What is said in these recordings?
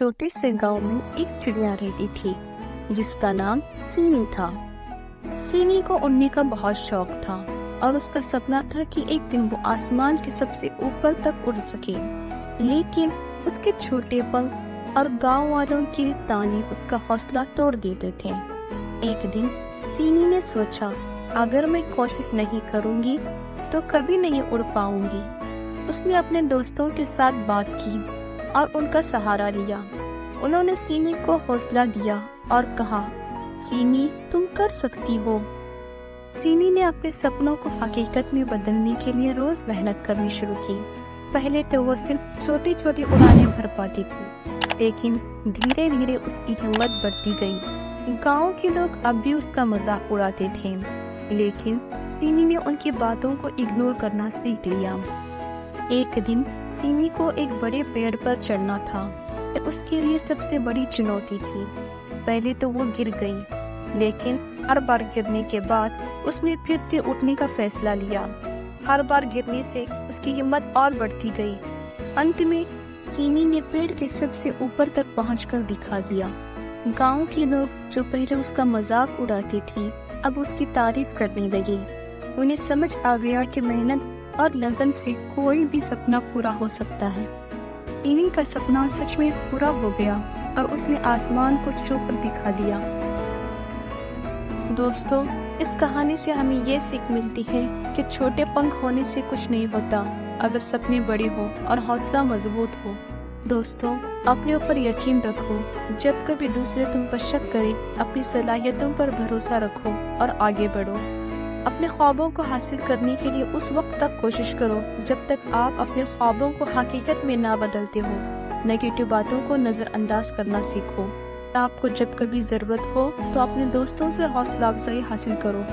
छोटे से गांव में एक चिड़िया रहती थी जिसका नाम सीनी था। सीनी को उड़ने का बहुत शौक था और उसका सपना था कि एक दिन वो आसमान के सबसे ऊपर तक उड़ सके। लेकिन उसके छोटे पंख और गांव वालों के ताने उसका हौसला तोड़ देते थे। एक दिन सीनी ने सोचा, अगर मैं कोशिश नहीं करूंगी तो कभी नहीं उड़ पाऊंगी। उसने अपने दोस्तों के साथ बात की और उनका सहारा लिया। उन्होंने सीनी को हौसला दिया और कहा, सीनी तुम कर सकती हो। सीनी ने अपने सपनों को हकीकत में बदलने के लिए रोज मेहनत करनी शुरू की। पहले तो वो सिर्फ छोटी छोटी उड़ानें भर पाती थी, लेकिन धीरे धीरे उसकी हिम्मत बढ़ती गई। गांव के लोग अब भी उसका मजाक उड़ाते थे, लेकिन सीनी ने उनकी बातों को इग्नोर करना सीख लिया। एक दिन सीनी को एक बड़े पेड़ पर चढ़ना था। ये उसके लिए सबसे बड़ी चुनौती थी। पहले तो वो गिर गई, लेकिन हर बार गिरने के बाद उसने फिर से उठने का फैसला लिया। हर बार गिरने से उसकी हिम्मत और बढ़ती गई। अंत में सीनी ने पेड़ के सबसे ऊपर तक पहुंचकर दिखा दिया। गांव के लोग जो पहले उसका मजाक उड़ाते थे, अब उसकी तारीफ करने लगे। उन्हें समझ आ गया कि मेहनत और लगन से कोई भी सपना पूरा हो सकता है। सीनी का सपना सच में पूरा हो गया और उसने आसमान को छूकर दिखा दिया। दोस्तों, इस कहानी से हमें ये सीख मिलती है कि छोटे पंख होने से कुछ नहीं होता, अगर सपने बड़े हो और हौसला मजबूत हो। दोस्तों, अपने ऊपर यकीन रखो। जब कभी दूसरे तुम पर शक करें, अपनी सलाहियतों पर भरोसा रखो और आगे बढ़ो। अपने ख्वाबों को हासिल करने के लिए उस वक्त तक कोशिश करो जब तक आप अपने ख्वाबों को हकीकत में ना बदलते हो। नेगेटिव बातों को नज़रअंदाज करना सीखो। आपको जब कभी ज़रूरत हो तो अपने दोस्तों से हौसला अफजाई हासिल करो।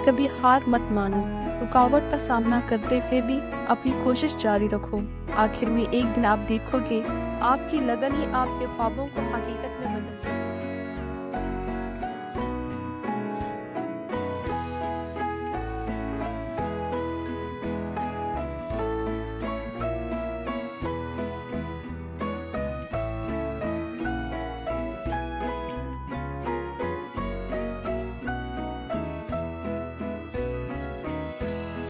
कभी हार मत मानो। रुकावट का सामना करते हुए भी अपनी कोशिश जारी रखो। आखिर में एक दिन आप देखोगे, आपकी लगन ही आपके ख्वाबों को हकीकत